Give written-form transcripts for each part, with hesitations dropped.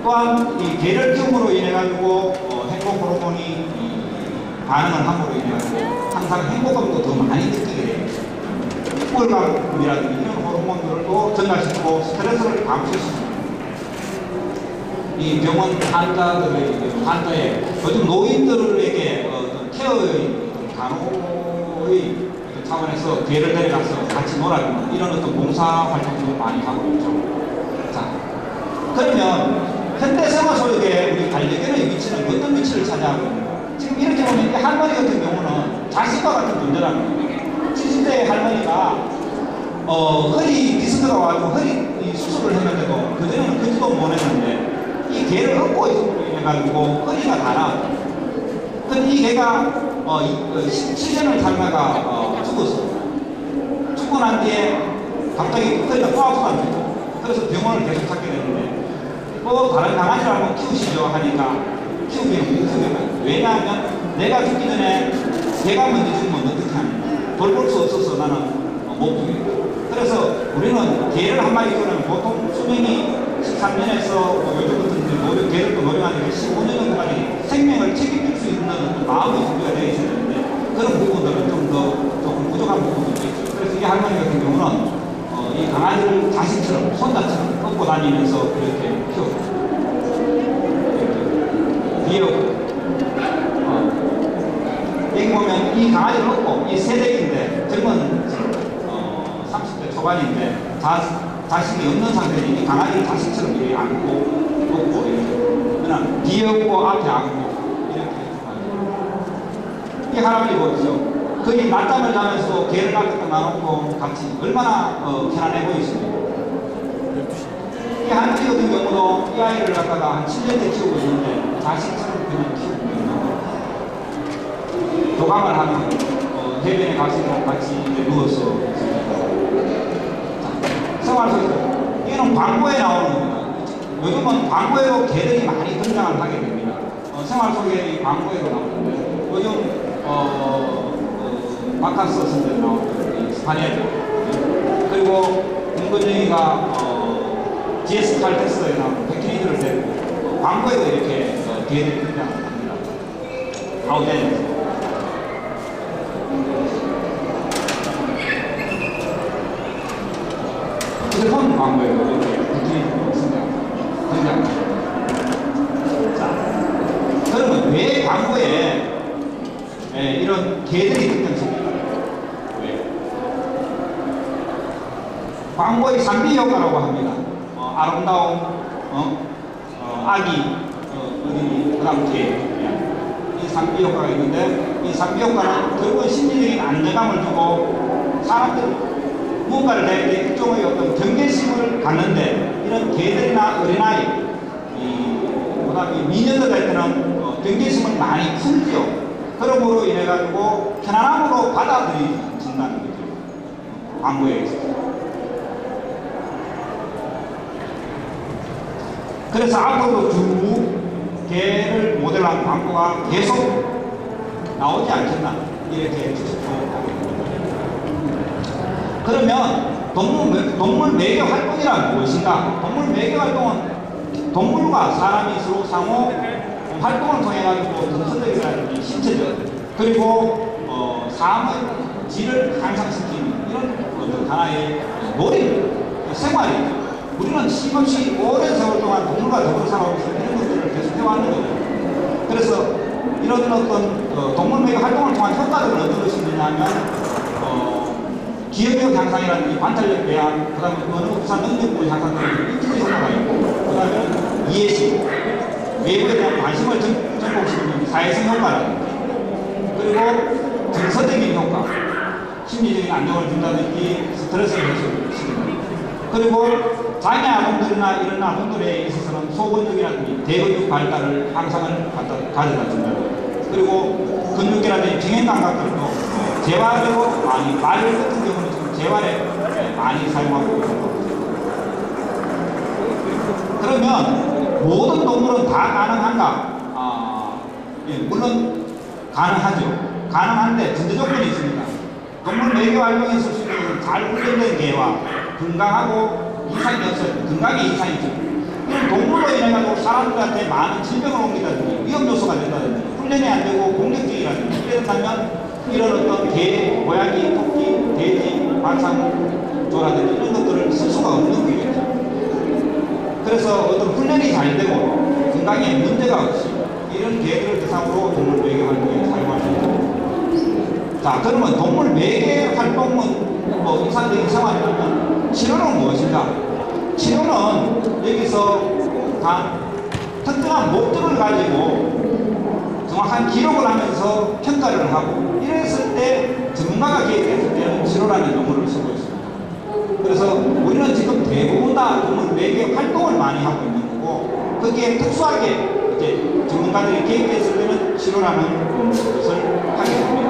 또한 이 개를 키움으로 인해 가지고 행복 호르몬이 반응을 함으로 인해 가지고 항상 행복감도 더 많이 느끼게 됩니다. 우울감이라든지 이런 호르몬들도 증가시키고 스트레스를 감소시킵니다. 이 병원 환자의 요즘 노인들에게 케어의 간호의 차원에서 개를 데려가서 같이 놀아주는 이런 어떤 봉사 활동도 많이 하고 있죠. 자, 그러면 현대 생활 속에 우리 반려견의 위치는 어떤 위치를 차지하고 있는가? 지금 이렇게 보면 이 할머니 같은 경우는 자식과 같은 존재라는 거예요. 70대의 할머니가 허리 디스크가 와가지고 허리 수술을 했는데도 그전에는 걷지도 못했는데 이 개를 업고 있어가지고 허리가 다 나왔다. 근데 이 개가 17년을 살다가 죽었어. 죽고 난 뒤에 갑자기 허리가 또 아프다는 거죠. 그래서 병원을 계속 찾게 되는데 다른 강아지를 한번 키우시죠 하니까 키우기는 못 키우겠어요. 왜냐하면 내가 죽기 전에 개가 먼저 죽으면 어떻게 하냐. 돌볼 수 없어서 나는 못 키우겠다. 그래서 우리는 개를 한 마리 키우면 보통 수명이 13년에서 요즘 같은 개를 또 노령하니까 15년 정도까지 생명을 책임질 수 있는 마음의 준비가 되어 있어야 되는데 그런 부분들은 조금 부족한 부분도 있죠. 그래서 이 할머니 같은 경우는 이 강아지를 자식처럼 손자처럼 업고 다니면서 그렇게 키웠고 귀여워. 여기 보면 이 강아지를 업고 이 세대인데 젊은 30대 초반인데 자식이 없는 상태니 이 강아지를 자식처럼 이렇게 안고 업고 이렇게 그냥 귀엽고 앞에 안고 이렇게 이 할아버지 보이죠? 거의 낮잠을 자면서 개를 갖다 놔놓고 같이 얼마나 편안해 보이십니까? 이 할머니 같은 경우도 이 아이를 갖다가 한 7년째 키우고 있는데 자식처럼 그냥 키우고 있는 거예요. 교감을 하면 해변에 가시고 같이 누워서 생활 속에서 이거는 광고에 나오는 겁니다. 요즘은 광고에도 개들이 많이 등장을 하게 됩니다. 생활 속에 이 광고에도 나오는데 요즘 바카스 선생님 나오는 스파니엘 그리고 김건영이가 GS 칼텍스에 나오는 백기니들을 데리고 광고에도 이렇게 개들이 등장합니다. 아웃덴에서 휴대폰 광고에도 이렇게 백기니들로 등장합니다. 자, 그러면 왜 광고에 이런 개들이 등장합니까? 왜? 광고의 3B 효과라고 합니다. 아름다움, 아기, 어린이, 그 다음 개. 이 3B 효과가 있는데 이 3B 효과는 결국은 심리적인 안정감을 주고 사람들이 무언가를 낼 때 일종의 어떤 경계심을 갖는데 이런 개들이나 어린아이, 그 다음에 미녀들 될 때는 경계심을 많이 풀죠. 그러므로 인해가지고 편안함으로 받아들여진다는 거죠. 광고에 있어서. 그래서 앞으로도 두 개를 모델한 광고가 계속 나오지 않겠나 이렇게 추측하고 그러면 동물 매개 활동이란 무엇인가? 동물 매개 활동은 동물과 사람이 서로 상호 활동을 통해 가지고 정서적이라든지 신체적 그리고 삶의 질을 향상시키는 이런 어떤 하나의 놀이입니다. 생활이죠. 우리는 쉼없이 오랜 세월 동안 동물과 더불어 살아오면서 이런 것들을 계속 해왔는 거죠. 그래서 이런 어떤 동물 매개 활동을 통한 효과들은 어떤 것이 있느냐 하면 기억력 향상이라든지 관찰력 배양, 그 다음에 언어 구사 능력을 향상되는 인지 효과가 있고, 그 다음에 이해심, 외부에 대한 관심을 전복시키는 사회성 효과라든지, 그리고 정서적인 효과, 심리적인 안정을 준다든지 스트레스를 해소시키는, 그리고 장애 아동들이나 이런 아동들에 있어서는 소근육이라든지 대근육 발달을 향상을 가져다 준다든지, 그리고 근육이라든지 평행 감각들도 재활으로 많이, 말 같은 경우는 지금 재활에 많이 사용하고 있습니다. 그러면 모든 동물은 다 가능한가? 예, 물론 가능하죠. 가능한데 전제 조건이 있습니다. 동물 매개 활동에 있을 수 있는 잘 훈련된 개와 건강하고 이상이 없어요. 건강에 이상이 있죠. 이런 동물로 인해가지고 사람들한테 많은 질병을 옮긴다든지 위험 요소가 된다든지 훈련이 안 되고 공격적이라든지 이런다면 이런 어떤 개, 고양이, 토끼, 돼지, 반상조라든지 이런 것들을 쓸 수가 없는 거겠죠. 그래서 어떤 훈련이 잘 되고 건강에 문제가 없이 이런 개들을 대상으로 동물 매개 활동에 사용할 수 있다. 자, 그러면 동물 매개 활동은 뭐 이상적인 생활이라면 치료는 무엇인가? 치료는 여기서 단 특정한 목적을 가지고 정확한 기록을 하면서 평가를 하고 이랬을 때 전문가가 개입했을 때는 치료라는 용어를 쓰고 있습니다. 그래서 우리는 지금 대부분 다 동물 매개 활동을 많이 하고 있는 거고 거기에 특수하게 이제 전문가들이 개입했을 때는 치료라는 것을 하게 됩니다.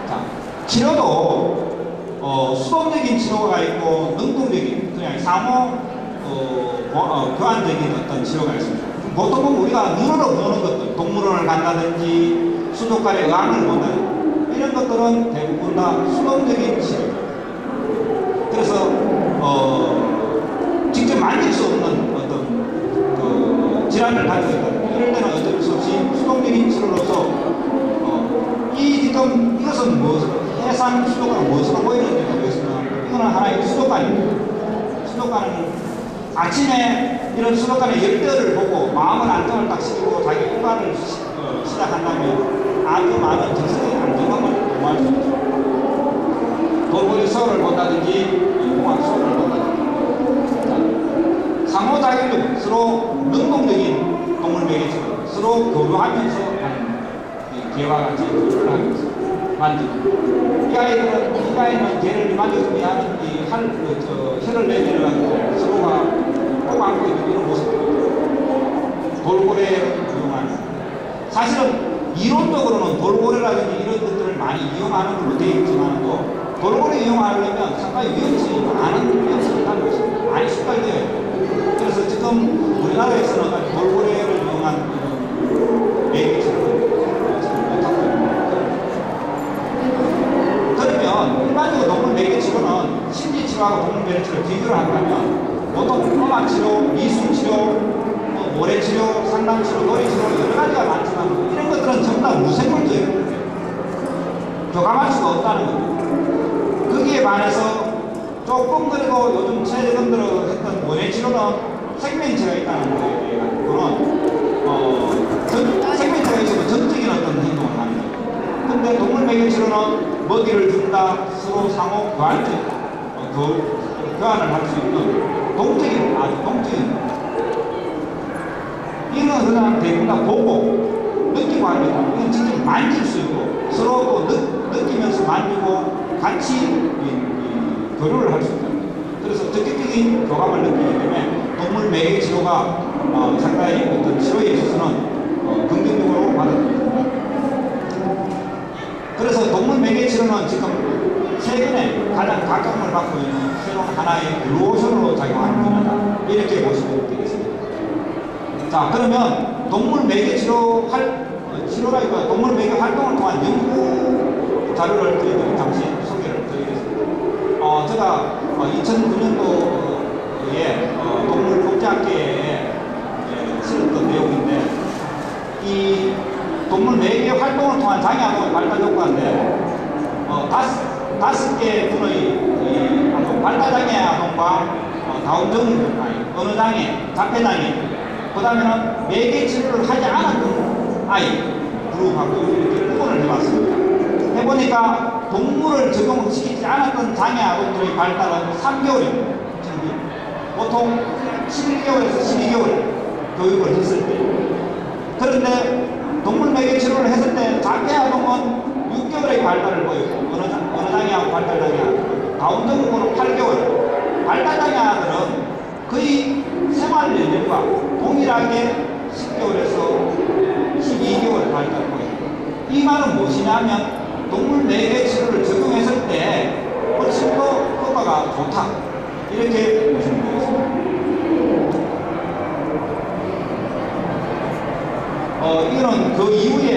자, 치료도 수동적인 치료가 있고 능동적인 그냥 상호 교환적인 어떤 치료가 있습니다. 보통은 우리가 눈으로 보는 것들, 동물원을 간다든지 수족관의 의학을 본다든지 이런 것들은 대부분 다 수동적인 치료입니다. 그래서 직접 만질 수 없는 어떤 질환을 가지고 있다. 이럴 때는 어쩔 수 없이 수동적인 치료로서 지금 이것은 무엇으로 해상 수족관은 무엇으로 보이는지 모르겠습니다. 이거는 하나의 수족관입니다. 수족관은 아침에 이런 수족관의 열대를 보고 마음을 안정을 딱 시키고 자기 일과를 시작한다면 아주 많은 정신의 안정감을 도모할 수 있죠. 돌고래 수업을 본다든지 공학 수업을 본다든지 상호작용력 서로 능동적인 동물 매개체로 서로 교류하면서 하는 개와 같이 교류를 하면서 만지고 이 아이는 개를 만져주면 하는 혀를 내밀어가지고 서로가 꼭 안고 있는 이런 모습입니다. 돌고래를 이용하는 사실은 이론적으로는 돌고래라든지 이런 것들을 많이 이용하는 걸로 되어 있지만 또 돌고래 이용하려면 상당히 위험성이 있다는 것입니다. 많이 숙달되어야 돼요. 그래서 지금 우리나라에서는 돌고래를 이용한 매개체를 못하고 있습니다. 그러면 일반적으로 동물 매개치료는 심리치료하고 동물 매개치료를 비교를 한다면 보통 음악치료, 미술치료, 모래치료, 상담치료, 놀이치료 여러 가지가 많지만 이런 것들은 전부 다 무생물적이에요. 교감할 수가 없다는 겁니다. 거기에 반해서 조금 그래도 요즘 최근 들어 했던 모래치료는 생명체가 있다는 거에 대해 생명체가 있어도 전적인 어떤 행동을 하는 거예요. 근데 동물 매개치료는 먹이를 준다, 서로 상호 교환적 교환을 할 수 있는 동적인, 아주 동적인 이건 그냥 대부분 다 보고 느끼고 하는 거예요. 이건 직접 만질 수 있고 서로 느끼면서 만지고 같이 교류를 할 수 있다. 그래서 적극적인 교감을 느끼기 때문에 동물 매개 치료가 상당히 어떤 치료에 있어서는 긍정적으로 받아들입니다. 그래서 동물 매개 치료는 지금 최근에 가장 각광을 받고 있는 새로운 하나의 블루오션으로 작용하는 분야다. 이렇게 보시면 되겠습니다. 자, 그러면 동물 매개 치료라기보다 동물 매개 활동을 통한 연구 자료를 저희들이 잠시 소개를 드리겠습니다. 제가 2009년도에 동물복지학계에 실었던 내용인데 이 동물 매개 활동을 통한 장애아동의 발달 효과인데 다섯 개 분의 발달장애 아동과 다운증 언어장애, 자폐장애 그 다음에는 매개 치료를 하지 않았던 아이 그룹하고 이렇게 구분을 해봤습니다. 해보니까 동물을 적용시키지 않았던 장애 아동들의 발달은 3개월입니다. 보통 11개월에서 12개월 교육을 했을 때. 그런데 동물 매개 치료를 했을 때 자폐 아동은 6개월의 발달을 보이고 언어장애하고 발달장애하고 다운증후군은 8개월. 발달장애아들은 거의 생활 연령과 동일하게 10개월에서 12개월 발달을 보입니다. 이 말은 무엇이냐면 동물 매개 치료를 적용했을 때 훨씬 더 효과가 좋다. 이렇게 보시면 되겠습니다. 이거는 그 이후에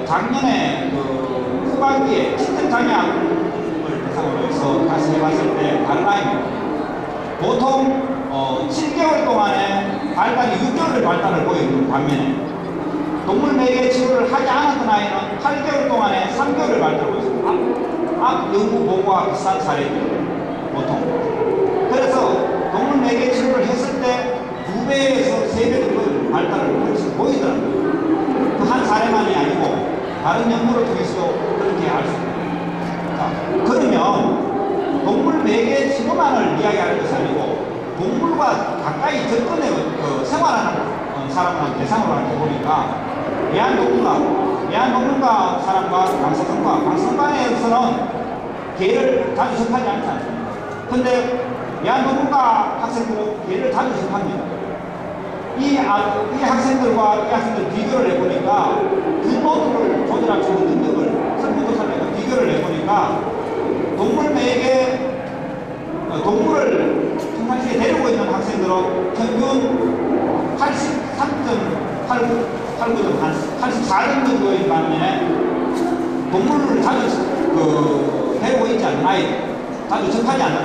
작년에 후반기에 치등장애아동을 대상으로 해서 다시 해봤을 때 다른 아이입니다. 보통 7개월 동안에 발달이 6개월의 발달을 보이는 반면에 동물 매개 치료를 하지 않았던 아이는 8개월 동안에 3개월을 발달하고 있습니다. 앞 연구 보고와 비슷한 사례입니다. 보통. 그래서 동물 매개 치료를 했을 때 2배에서 3배 정도 발달을 훨씬 보이더라고요. 그 한 사례만이 아니고 다른 연구를 통해서도 그렇게 알 수 있습니다. 자, 그러면 동물 매개 치료만을 이야기하는 것이 아니고 동물과 가까이 접근해 생활하는 사람을 대상으로 이렇게 보니까 애완동물과 사람과 방사선과에서는 개를 자주 접하지 않지 않습니까? 근데 애완동물과 학생들은 개를 자주 접합니다. 이 학생들 비교를 해보니까 분노도를 조절할 수 있는 능력을 설문조사를 비교를 해보니까 동물을 평상시에 데리고 있는 학생들은 평균 83.89점, 한 84점 정도인 반면에 동물을 자주 데리고 있지 않는 아이, 자주 접하지 않는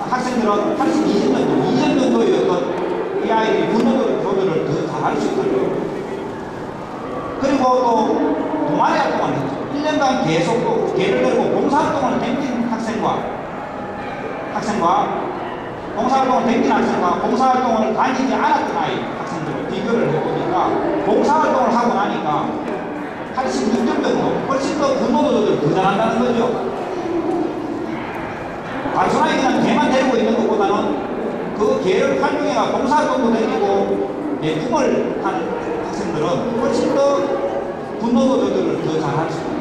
학생들은 82점 정도, 2점 정도의 이 아이들이 분노 조절을 더 잘할 수 있다고요. 그리고 또 동아리 활동을 했죠. 1년간 계속 개를 데리고 봉사활동을 댕긴 학생과 봉사활동을 댕긴 학생과 봉사활동을 다니지 않았던 아이 학생들을 비교를 해보니까 봉사활동을 하고 나니까 86점 정도 훨씬 더 분노 조절을 더 잘한다는 거죠. 단순하게 그냥 개만 데리고 있는 것보다는 그 개를 활용해가 봉사활동도 다니고 꿈을 하는 학생들은 훨씬 더 분노 조절을 더 잘할 수 있습니다.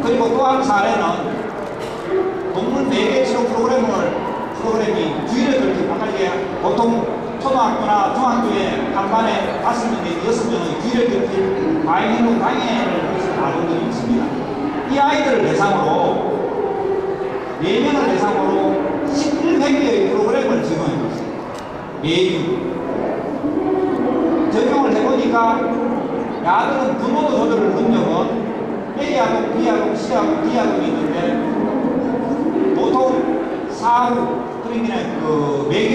그리고 또 한 사례는 동물 매개 치료 프로그램이 주의를 들기 아까 보통 초등학교나 중학교에 한 반에 5명에서 6명의 주의를 들기 과잉행동 장애를 가진 아동들이 있습니다. 이 아이들을 대상으로 4명을 대상으로 11회기의 프로그램을 적용해봤습니다. 매주 적용을 해보니까 아들은 분노 조절을 능력은 A하고 B하고 C하고 D하고 있는데 보통 사후 그러니까 매개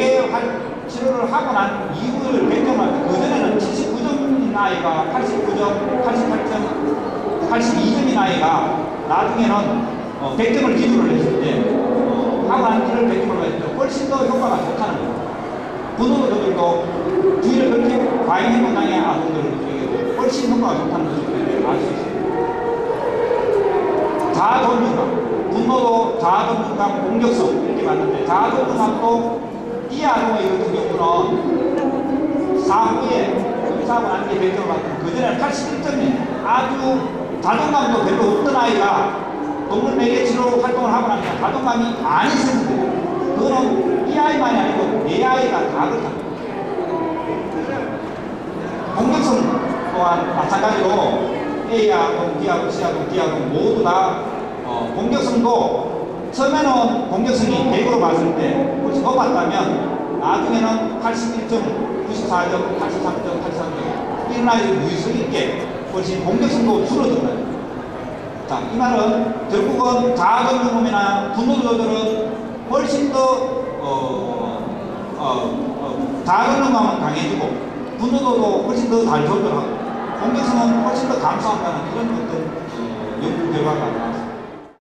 치료를 하고 난 이후를 100점할 때 그전에는 79점인 아이가 89점, 88점, 82점인 아이가 나중에는 100점을 기준으로 했을 때 하고 난 뒤를 100점으로 했을 때 훨씬 더 효과가 좋다는 거예요. 분노 조절도 주의를 그렇게 과잉행동 장애 아동들에게 훨씬 효과가 좋다는 것을 알 수 있습니다. 자아존중감, 분노도 자아존중감, 공격성 이렇게 봤는데 자아존중감도 이 아동의 같은 경우는 사후에 검사하고 난 게 100점을 받고 그전에는 81점이에요. 아주 자존감도 별로 없던 아이가 동물 매개 치료 활동을 하고 나니까 자존감이 많이 생긴대요. 그거는 이 아이만이 아니고 내 아이가 다 그렇다. 공격성 또한 마찬가지로 A하고 B하고 C하고 D하고 모두 다 공격성도 처음에는 공격성이 100으로 봤을 때 훨씬 높았다면 나중에는 81점, 94점, 83점, 83점 이런 아이들 유의성 있게 훨씬 공격성도 줄어들어요. 자, 이 말은 결국은 자아존중감이나 분노 조절은 훨씬 더 자아존중감은 강해지고 분노도도 훨씬 더 잘 조절하고 공격성은 훨씬 더 감소한다는 이런 어떤 연구 결과가 나왔습니다.